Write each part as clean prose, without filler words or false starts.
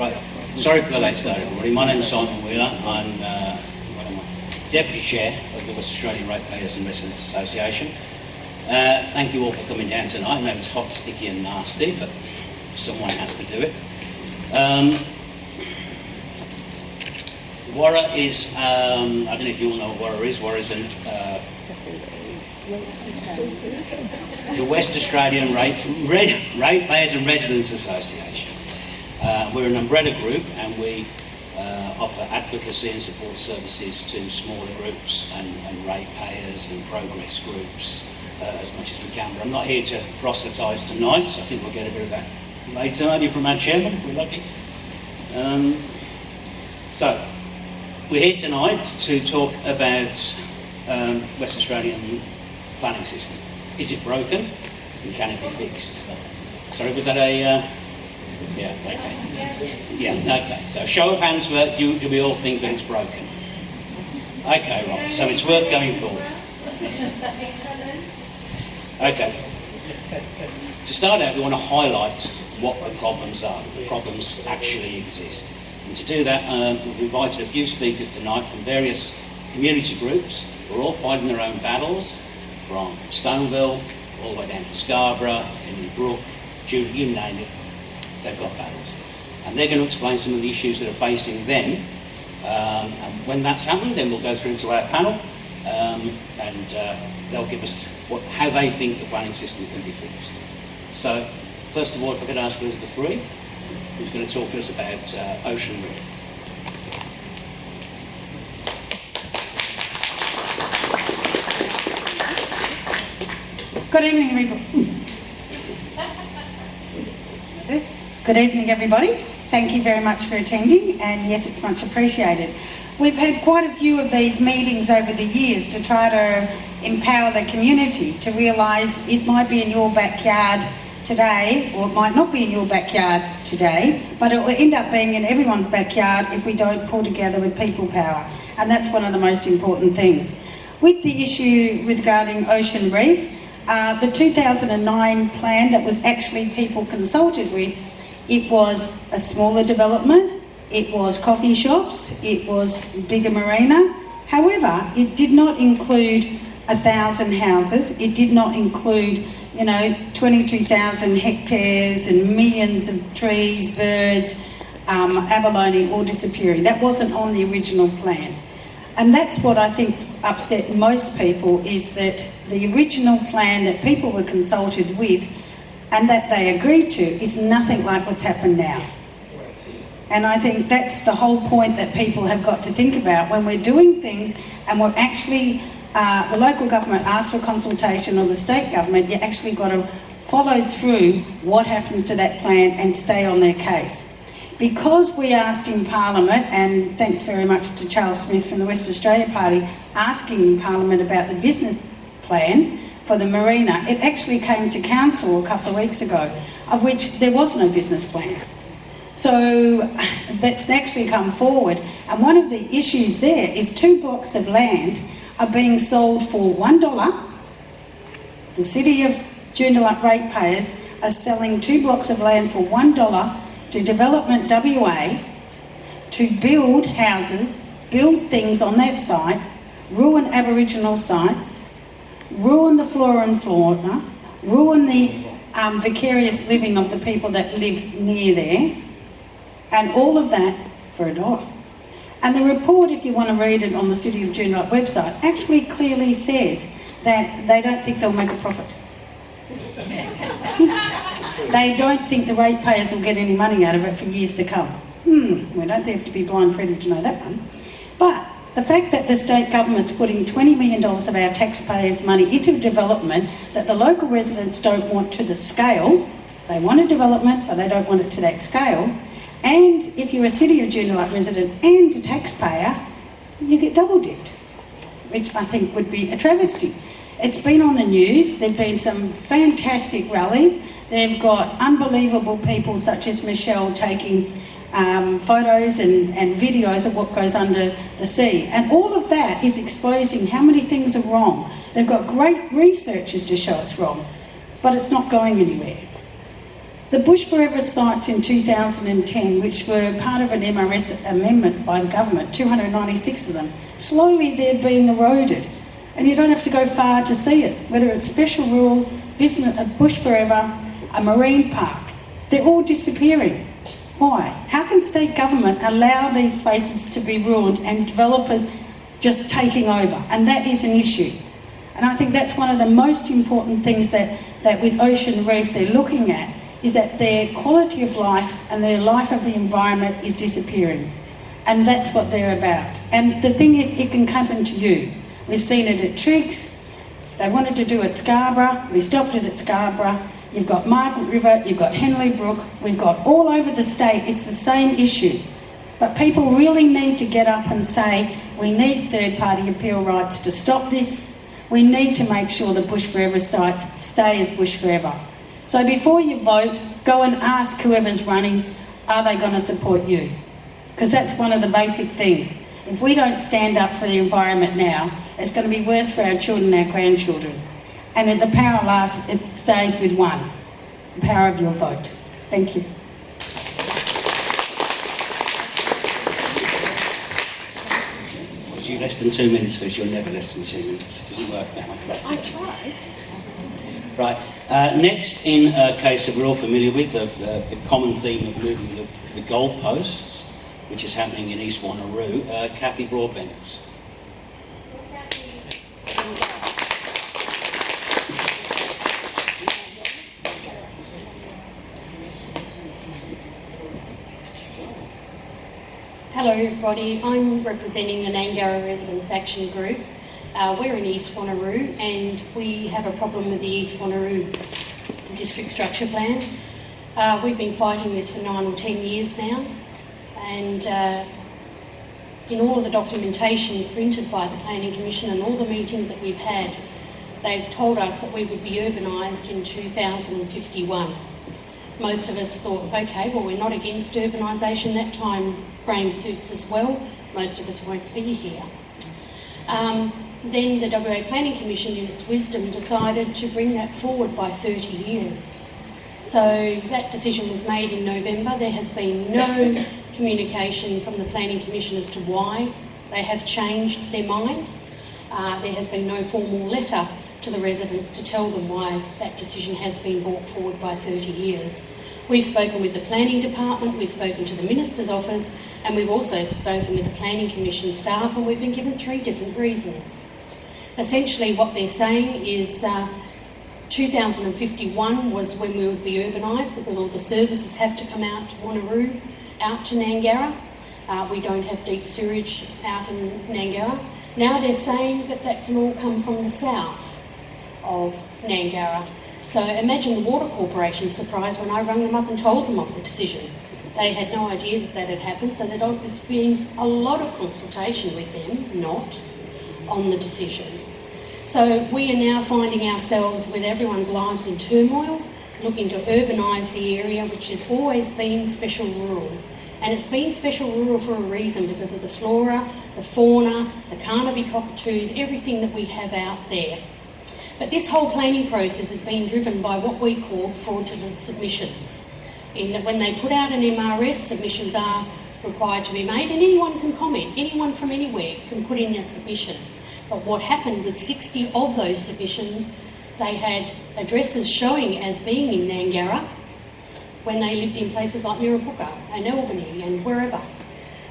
Right, sorry for the late start, everybody. My name's Simon Wheeler. I'm Deputy Chair of the West Australian Ratepayers and Residents Association. Thank you all for coming down tonight. I know it's hot, sticky and nasty, but someone has to do it. WARRA is, I don't know if you all know what WARRA is. WARRA is the West Australian Ratepayers and Residents Association. We're an umbrella group and we offer advocacy and support services to smaller groups and ratepayers and progress groups as much as we can. But I'm not here to proselytise tonight, so I think we'll get a bit of that later, maybe from our chairman if we're lucky. So, we're here tonight to talk about West Australian planning system. Is it broken and can it be fixed? Sorry, was that a... Yeah, okay. Yeah, okay. So show of hands, do we all think that it's broken? Okay, right. So it's worth going forward. Okay. To start out, we want to highlight what the problems are. The problems actually exist. And to do that, we've invited a few speakers tonight from various community groups who are all fighting their own battles, from Stoneville all the way down to Scarborough, Henry Brook, you name it. They've got battles. And they're going to explain some of the issues that are facing them. And when that's happened, then we'll go through to our panel and they'll give us how they think the planning system can be fixed. So, first of all, if I could ask Elizabeth Ree, who's going to talk to us about Ocean Reef. Good evening, everybody. Good evening, everybody. Thank you very much for attending, and yes, it's much appreciated. We've had quite a few of these meetings over the years to try to empower the community to realise it might be in your backyard today, or it might not be in your backyard today, but it will end up being in everyone's backyard if we don't pull together with people power, and that's one of the most important things. With the issue regarding Ocean Reef, the 2009 plan that was actually people consulted with, it was a smaller development, it was coffee shops, it was bigger marina. However, it did not include 1,000 houses, it did not include 22,000 hectares and millions of trees, birds, abalone all disappearing. That wasn't on the original plan. And that's what I think's upset most people, is that the original plan that people were consulted with and that they agreed to is nothing like what's happened now. And I think that's the whole point that people have got to think about when we're doing things and we're actually, the local government asks for consultation, or the state government, you actually got to follow through what happens to that plan and stay on their case. Because we asked in Parliament, and thanks very much to Charles Smith from the West Australia Party, asking in Parliament about the business plan for the marina, it actually came to council a couple of weeks ago, of which there was no business plan. So that's actually come forward, and one of the issues there is 2 blocks of land are being sold for $1. The City of Joondalup ratepayers are selling 2 blocks of land for $1 to Development WA to build houses, build things on that site, ruin Aboriginal sites, ruin the flora and fauna, ruin the vicarious living of the people that live near there, and all of that for $1. And the report, if you want to read it on the City of Joondalup website, actually clearly says that they don't think they'll make a profit. They don't think the ratepayers will get any money out of it for years to come. We don't have to be blind Freddy to know that one. But the fact that the state government's putting $20 million of our taxpayers' money into development that the local residents don't want to the scale, they want a development but they don't want it to that scale, and if you're a City of Joondalup resident and a taxpayer, you get double dipped, which I think would be a travesty. It's been on the news, there've been some fantastic rallies, they've got unbelievable people such as Michelle taking photos and videos of what goes under the sea, and all of that is exposing how many things are wrong. They've got great researchers to show it's wrong, but it's not going anywhere. The Bush Forever sites in 2010, which were part of an MRS amendment by the government, 296 of them, slowly they're being eroded. And you don't have to go far to see it, whether it's special rural, business, a Bush Forever, a marine park. They're all disappearing. Why? How can state government allow these places to be ruined and developers just taking over? And that is an issue. And I think that's one of the most important things that with Ocean Reef they're looking at, is that their quality of life and their life of the environment is disappearing. And that's what they're about. And the thing is, it can happen to you. We've seen it at Triggs. They wanted to do it at Scarborough. We stopped it at Scarborough. You've got Margaret River, you've got Henley Brook, we've got all over the state, it's the same issue. But people really need to get up and say, we need third-party appeal rights to stop this. We need to make sure the Bush Forever sites stay as Bush Forever. So before you vote, go and ask whoever's running, are they going to support you? Because that's one of the basic things. If we don't stand up for the environment now, it's going to be worse for our children and our grandchildren. And the power lasts, it stays with one. The power of your vote. Thank you. Was you less than 2 minutes, Liz? You're never less than 2 minutes. It doesn't work that way. I tried. Right. Next, in a case that we're all familiar with, the common theme of moving the goalposts, which is happening in East Wanneroo, Cathy Broadbent. Hello everybody, I'm representing the Nangara Residents Action Group. We're in East Wanneroo and we have a problem with the East Wanneroo District Structure Plan. We've been fighting this for 9 or 10 years now, and in all of the documentation printed by the Planning Commission and all the meetings that we've had, they've told us that we would be urbanised in 2051. Most of us thought, okay, well, we're not against urbanisation, that time frame suits us well, most of us won't be here. Then the WA Planning Commission, in its wisdom, decided to bring that forward by 30 years. So that decision was made in November. There has been no communication from the Planning Commission as to why they have changed their mind. There has been no formal letter to the residents to tell them why that decision has been brought forward by 30 years. We've spoken with the Planning Department, we've spoken to the Minister's Office, and we've also spoken with the Planning Commission staff, and we've been given 3 different reasons. Essentially what they're saying is 2051 was when we would be urbanised, because all the services have to come out to Wanneroo, out to Nangara. We don't have deep sewerage out in Nangara. Now they're saying that that can all come from the south of Nangara. So imagine the Water Corporation's surprise when I rang them up and told them of the decision. They had no idea that that had happened, so there was being a lot of consultation with them, not on the decision. So we are now finding ourselves with everyone's lives in turmoil, looking to urbanise the area, which has always been special rural. And it's been special rural for a reason, because of the flora, the fauna, the Carnaby cockatoos, everything that we have out there. But this whole planning process has been driven by what we call fraudulent submissions, in that when they put out an MRS, submissions are required to be made, and anyone can comment, anyone from anywhere can put in a submission. But what happened with 60 of those submissions, they had addresses showing as being in Nangara when they lived in places like Mirrabooka and Albany and wherever.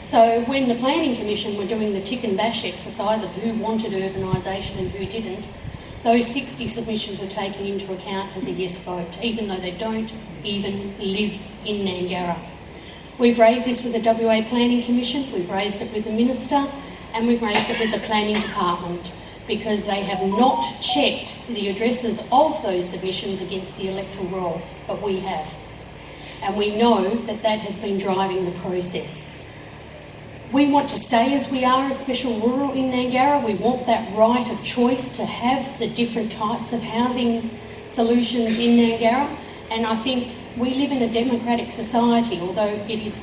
So when the Planning Commission were doing the tick and bash exercise of who wanted urbanisation and who didn't, those 60 submissions were taken into account as a yes vote, even though they don't even live in Nangara. We've raised this with the WA Planning Commission, we've raised it with the Minister, and we've raised it with the Planning Department, because they have not checked the addresses of those submissions against the electoral roll, but we have. And we know that that has been driving the process. We want to stay as we are, as special rural in Nangara. We want that right of choice to have the different types of housing solutions in Nangara. And I think we live in a democratic society, although it is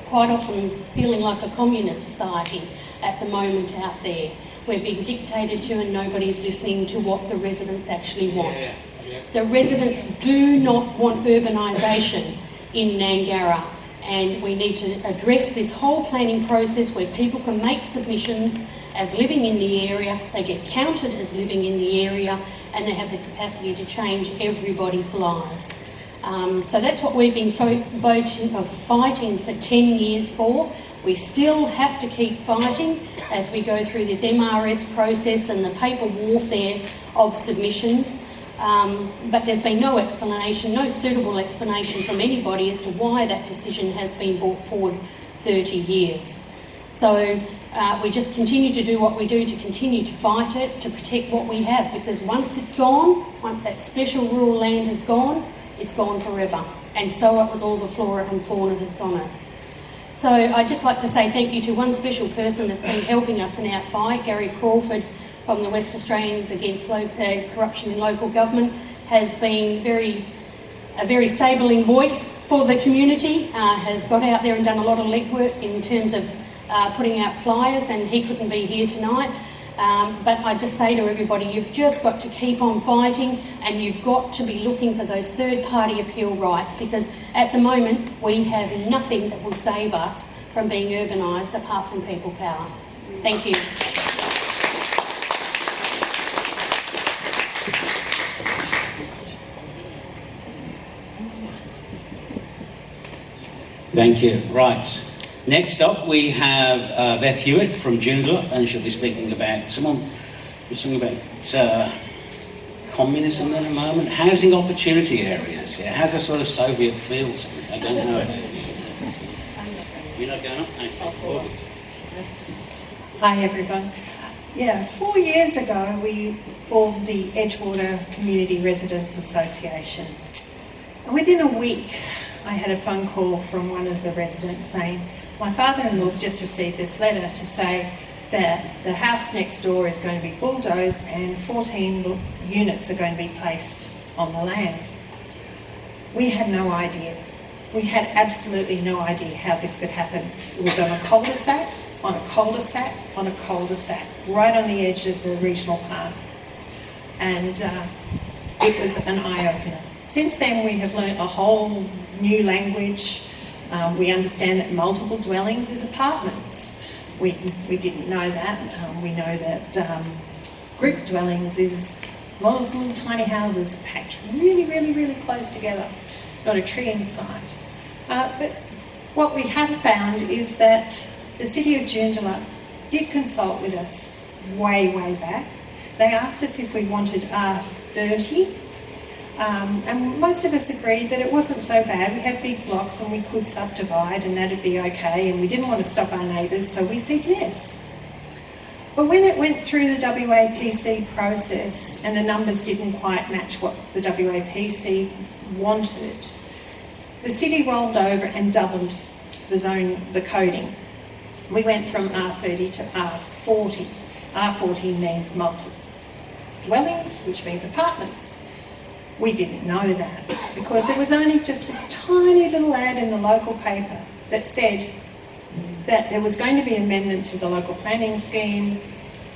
quite often feeling like a communist society at the moment out there. We're being dictated to and nobody's listening to what the residents actually want. The residents do not want urbanisation in Nangara, and we need to address this whole planning process where people can make submissions as living in the area, they get counted as living in the area, and they have the capacity to change everybody's lives. So that's what we've been fighting for 10 years for. We still have to keep fighting as we go through this MRS process and the paper warfare of submissions. But there's been no explanation, no suitable explanation from anybody as to why that decision has been brought forward 30 years. So we just continue to do what we do to continue to fight it, to protect what we have, because once it's gone, once that special rural land is gone, it's gone forever. And so it with all the flora and fauna that's on it. So I'd just like to say thank you to one special person that's been helping us in our fight. Gary Crawford from the West Australians Against Corruption in Local Government has been a very stabling voice for the community, has got out there and done a lot of legwork in terms of putting out flyers, and he couldn't be here tonight. But I just say to everybody, you've just got to keep on fighting, and you've got to be looking for those third-party appeal rights, because at the moment we have nothing that will save us from being urbanised apart from people power. Thank you. Thank you. Right. Next up, we have Beth Hewitt from Joondalup, and she'll be speaking about something about communism in a moment. Housing opportunity areas. It has a sort of Soviet feel to me. I don't know. You're not going up? Okay. Hi everyone. 4 years ago we formed the Edgewater Community Residents Association. And within a week I had a phone call from one of the residents saying, my father-in-law's just received this letter to say that the house next door is going to be bulldozed and 14 units are going to be placed on the land. We had no idea. We had absolutely no idea how this could happen. It was on a cul-de-sac, on a cul-de-sac, on a cul-de-sac, right on the edge of the regional park. And it was an eye-opener. Since then we have learnt a whole new language. We understand that multiple dwellings is apartments. We didn't know that. We know that group dwellings is a lot of little tiny houses packed really, really, really close together. Not a tree in sight. But what we have found is that the City of Joondalup did consult with us way, way back. They asked us if we wanted R30. And most of us agreed that it wasn't so bad. We had big blocks and we could subdivide and that'd be okay, and we didn't want to stop our neighbours, so we said yes. But when it went through the WAPC process and the numbers didn't quite match what the WAPC wanted, the city rolled over and doubled the coding. We went from R30 to R40. R40 means multi-dwellings, which means apartments. We didn't know that because there was only just this tiny little ad in the local paper that said that there was going to be an amendment to the local planning scheme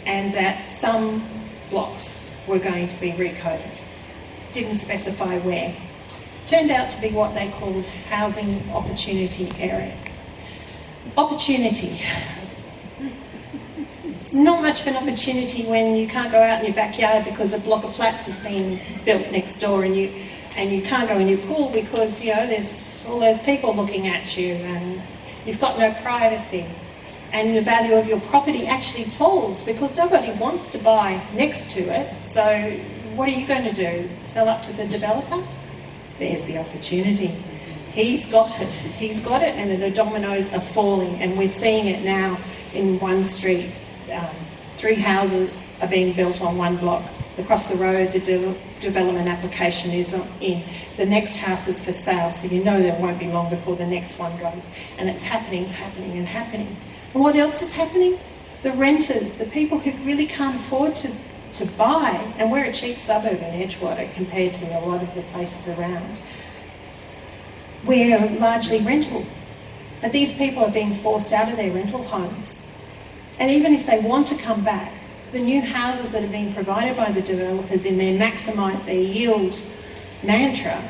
and that some blocks were going to be recoded. Didn't specify where. Turned out to be what they called housing opportunity area. Opportunity. It's not much of an opportunity when you can't go out in your backyard because a block of flats has been built next door and you can't go in your pool because, you know, there's all those people looking at you and you've got no privacy. And the value of your property actually falls because nobody wants to buy next to it. So what are you going to do? Sell up to the developer? There's the opportunity. He's got it. He's got it, and the dominoes are falling, and we're seeing it now in one street. 3 houses are being built on one block. Across the road, the development application is in. The next house is for sale, so you know there won't be long before the next one goes. And it's happening, happening, and happening. And what else is happening? The renters, the people who really can't afford to buy, and we're a cheap suburb in Edgewater compared to a lot of the places around. We're largely rental, but these people are being forced out of their rental homes. And even if they want to come back, the new houses that are being provided by the developers in their maximise their yield mantra,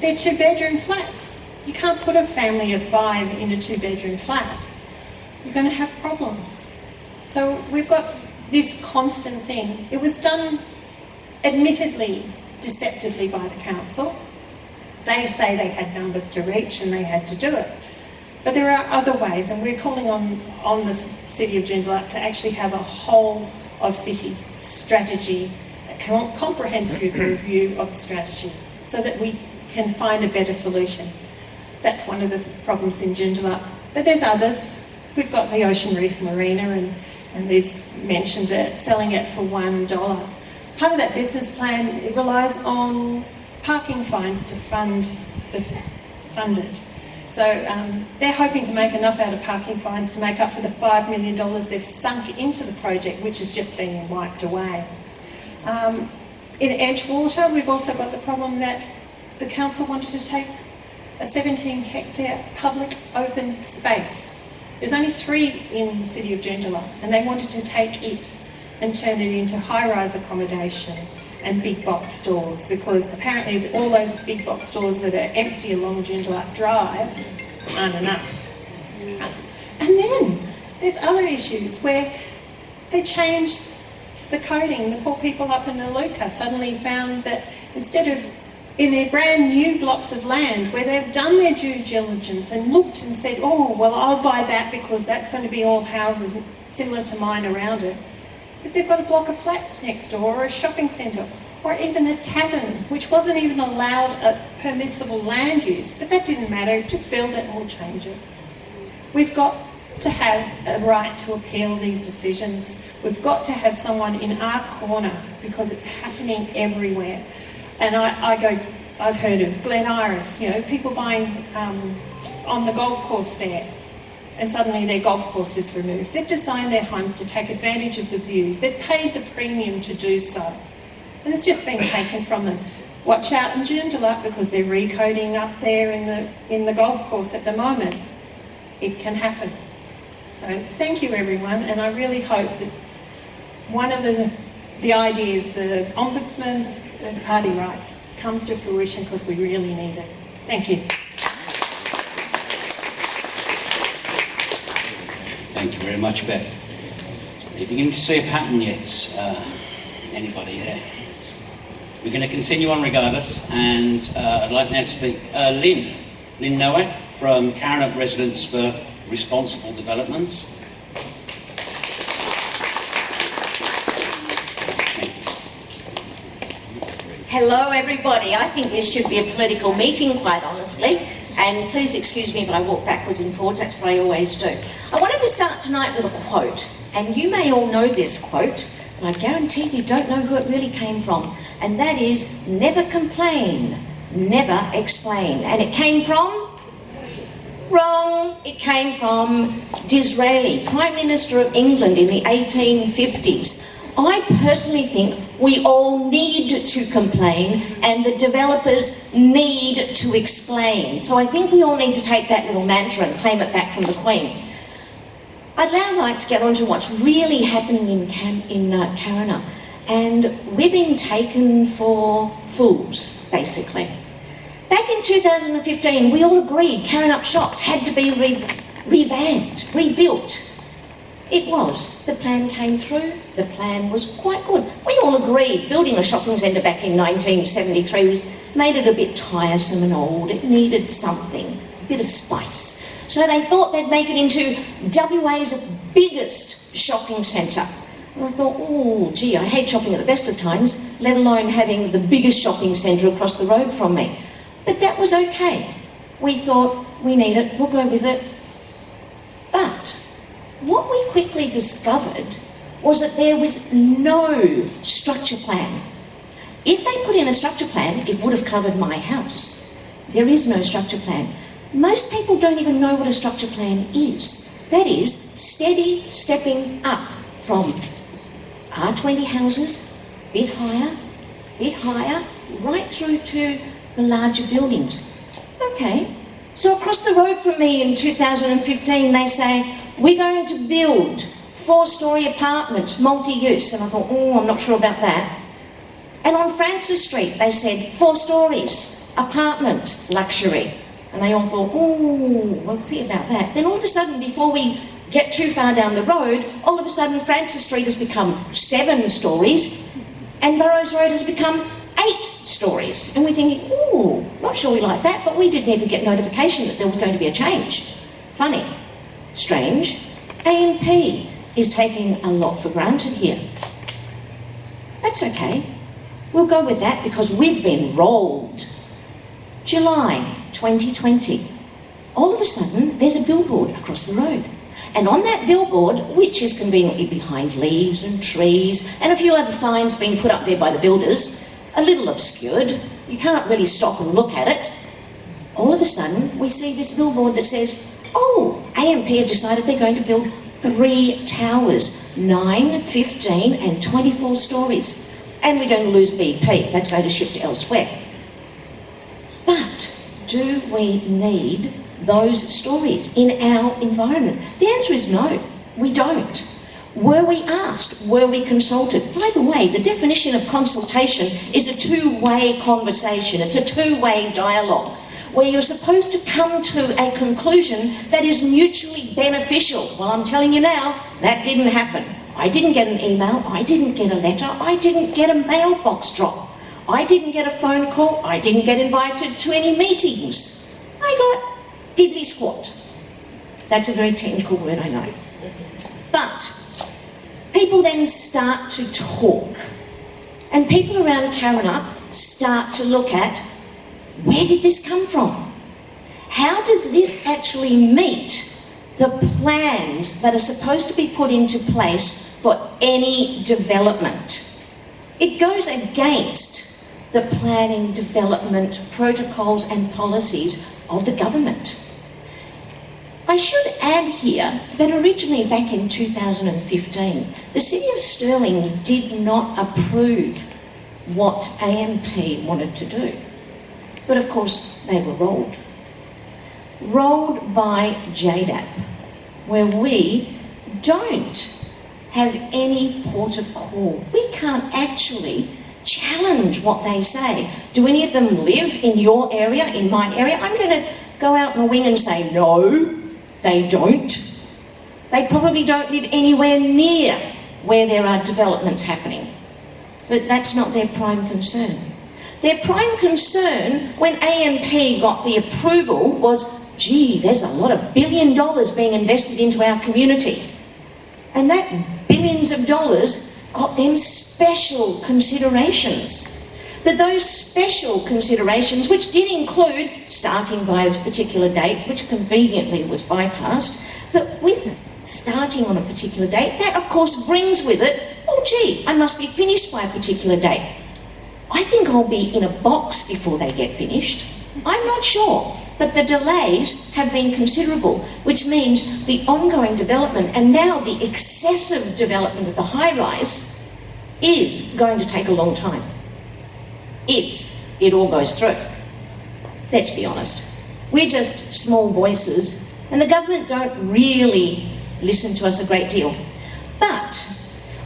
they're 2-bedroom flats. You can't put a family of 5 in a 2-bedroom flat. You're going to have problems. So we've got this constant thing. It was done, admittedly, deceptively by the council. They say they had numbers to reach and they had to do it. But there are other ways, and we're calling on the City of Joondalup to actually have a whole of city strategy, a comprehensive review of the strategy, so that we can find a better solution. That's one of the problems in Joondalup. But there's others. We've got the Ocean Reef Marina, and Liz mentioned it, selling it for $1. Part of that business plan, it relies on parking fines to fund it. So they're hoping to make enough out of parking fines to make up for the $5 million they've sunk into the project, which is just being wiped away. In Edgewater, we've also got the problem that the council wanted to take a 17-hectare public open space. There's only 3 in the City of Joondalup, and they wanted to take it and turn it into high-rise accommodation and big box stores, because apparently all those big box stores that are empty along Joondalup Drive aren't enough. And then there's other issues where they changed the coding. The poor people up in Naluka suddenly found that instead of in their brand new blocks of land where they've done their due diligence and looked and said, oh, well, I'll buy that because that's going to be all houses similar to mine around it, that they've got a block of flats next door, or a shopping centre, or even a tavern, which wasn't even allowed a permissible land use. But that didn't matter, just build it and we'll change it. We've got to have a right to appeal these decisions. We've got to have someone in our corner, because it's happening everywhere. And I've heard of Glen Iris, people buying on the golf course there, and suddenly their golf course is removed. They've designed their homes to take advantage of the views. They've paid the premium to do so. And it's just been taken from them. Watch out in Joondalup, because they're recoding up there in the golf course at the moment. It can happen. So thank you, everyone, and I really hope that one of the ideas, the Ombudsman and party rights, comes to fruition, because we really need it. Thank you. Thank you very much, Beth. Are you beginning to see a pattern yet? Anybody there? We're going to continue on regardless, and I'd like now to speak Lynne Noack from Karrinyup Residents for Responsible Developments. Hello everybody, I think this should be a political meeting, quite honestly, and please excuse me if I walk backwards and forwards, that's what I always do. I wanted to start tonight with a quote, and you may all know this quote, but I guarantee you don't know who it really came from, and that is, never complain, never explain. And it came from? Wrong. It came from Disraeli, Prime Minister of England in the 1850s. I personally think we all need to complain and the developers need to explain. So I think we all need to take that little mantra and claim it back from the Queen. I'd now like to get on to what's really happening in Karrinyup. And we're being taken for fools, basically. Back in 2015, we all agreed Karrinyup shops had to be revamped, rebuilt. It was. The plan came through. The plan was quite good. We all agreed building a shopping centre back in 1973 made it a bit tiresome and old. It needed something, a bit of spice. So they thought they'd make it into WA's biggest shopping centre. And I thought, oh, gee, I hate shopping at the best of times, let alone having the biggest shopping centre across the road from me. But that was okay. We thought, we need it, we'll go with it. But what we quickly discovered was that there was no structure plan. If they put in a structure plan, it would have covered my house. There is no structure plan. Most people don't even know what a structure plan is. That is, steady stepping up from R20 houses, bit higher, right through to the larger buildings. Okay, so across the road from me in 2015, they say, we're going to build 4-storey apartments, multi-use, and I thought, oh, I'm not sure about that. And on Francis Street, they said 4 stories, apartment, luxury. And they all thought, oh, we'll see about that. Then all of a sudden, before we get too far down the road, all of a sudden Francis Street has become 7 stories and Burrows Road has become 8 stories. And we're thinking, ooh, not sure we like that, but we didn't even get notification that there was going to be a change. Funny, strange. AMP is taking a lot for granted here. That's okay. We'll go with that because we've been rolled. July 2020. All of a sudden, there's a billboard across the road. And on that billboard, which is conveniently behind leaves and trees and a few other signs being put up there by the builders, a little obscured, you can't really stop and look at it. All of a sudden, we see this billboard that says, oh, AMP have decided they're going to build 3 towers, 9, 15 and 24 stories. And we're going to lose BP. That's going to shift elsewhere. But do we need those stories in our environment? The answer is no, we don't. Were we asked? Were we consulted? By the way, the definition of consultation is a 2-way conversation. It's a 2-way dialogue where you're supposed to come to a conclusion that is mutually beneficial. Well, I'm telling you now, that didn't happen. I didn't get an email, I didn't get a letter, I didn't get a mailbox drop. I didn't get a phone call, I didn't get invited to any meetings. I got diddly squat. That's a very technical word, I know. But people then start to talk. And people around Karrinyup start to look at, where did this come from? How does this actually meet the plans that are supposed to be put into place for any development? It goes against the planning, development, protocols and policies of the government. I should add here that originally back in 2015, the City of Stirling did not approve what AMP wanted to do. But of course, they were rolled. Rolled by JDAP, where we don't have any port of call. We can't actually challenge what they say. Do any of them live in your area, in my area? I'm going to go out on a wing and say, no, they don't. They probably don't live anywhere near where there are developments happening. But that's not their prime concern. Their prime concern when AMP got the approval was, gee, there's a lot of $1 billion being invested into our community. And that billions of dollars got them special considerations. But those special considerations, which did include starting by a particular date, which conveniently was bypassed, but with starting on a particular date, that of course brings with it, oh gee, I must be finished by a particular date. I think I'll be in a box before they get finished. I'm not sure. But the delays have been considerable, which means the ongoing development and now the excessive development of the high-rise is going to take a long time, if it all goes through. Let's be honest. We're just small voices, and the government don't really listen to us a great deal. But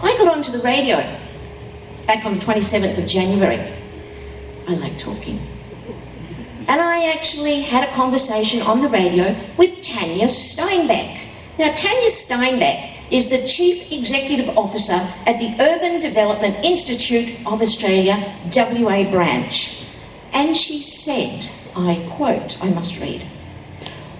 I got onto the radio back on the 27th of January. I like talking. And I actually had a conversation on the radio with Tanya Steinbeck. Now, Tanya Steinbeck is the Chief Executive Officer at the Urban Development Institute of Australia, WA branch. And she said, I quote, I must read,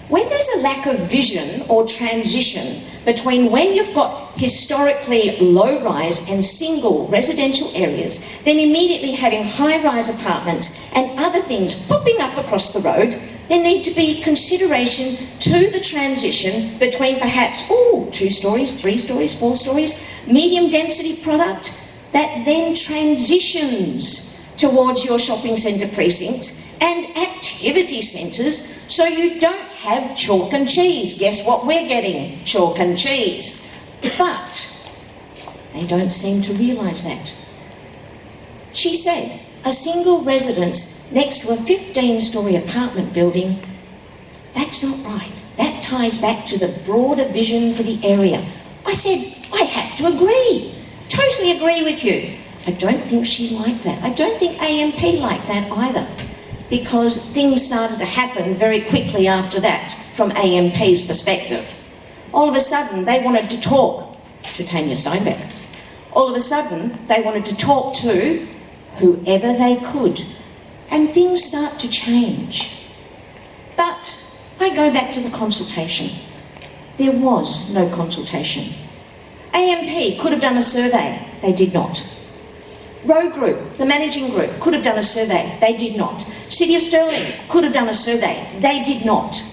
when there's a lack of vision or transition between where you've got historically low-rise and single residential areas, then immediately having high-rise apartments and other things popping up across the road, there need to be consideration to the transition between perhaps, 2 stories, 3 stories, 4 stories, medium density product that then transitions towards your shopping centre precincts and activity centres, so you don't have chalk and cheese. Guess what we're getting? Chalk and cheese. But they don't seem to realise that. She said, a single residence next to a 15-storey apartment building, that's not right. That ties back to the broader vision for the area. I said, I have to agree. Totally agree with you. I don't think she liked that. I don't think AMP liked that either, because things started to happen very quickly after that from AMP's perspective. All of a sudden, they wanted to talk to Tanya Steinbeck. All of a sudden, they wanted to talk to whoever they could, and things start to change. But I go back to the consultation. There was no consultation. AMP could have done a survey. They did not. Row Group, the managing group, could have done a survey. They did not. City of Stirling could have done a survey. They did not.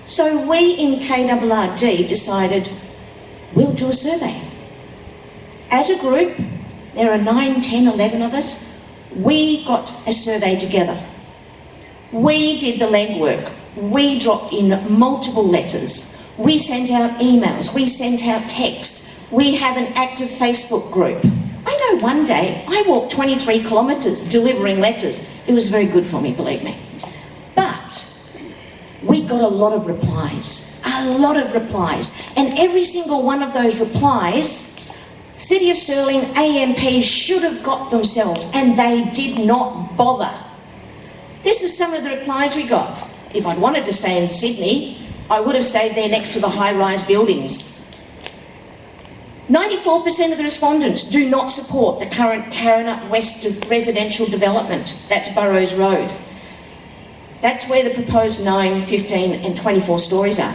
So we in KRRD decided we'll do a survey. As a group, there are 9, 10, 11 of us. We got a survey together. We did the legwork. We dropped in multiple letters. We sent out emails. We sent out texts. We have an active Facebook group. I know one day I walked 23 kilometres delivering letters. It was very good for me, believe me. But we got a lot of replies. And every single one of those replies, City of Stirling, AMP should have got themselves, and they did not bother. This is some of the replies we got. If I'd wanted to stay in Sydney, I would have stayed there next to the high-rise buildings. 94% of the respondents do not support the current Karrinyup West residential development. That's Burrows Road. That's where the proposed 9, 15 and 24 stories are.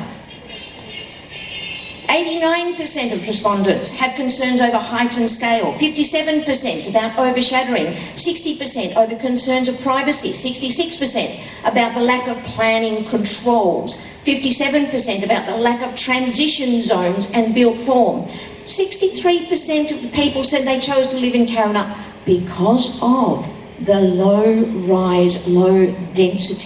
89% of respondents have concerns over height and scale, 57% about overshadowing, 60% over concerns of privacy, 66% about the lack of planning controls, 57% about the lack of transition zones and built form. 63% of the people said they chose to live in Karrinyup because of the low-rise, low-density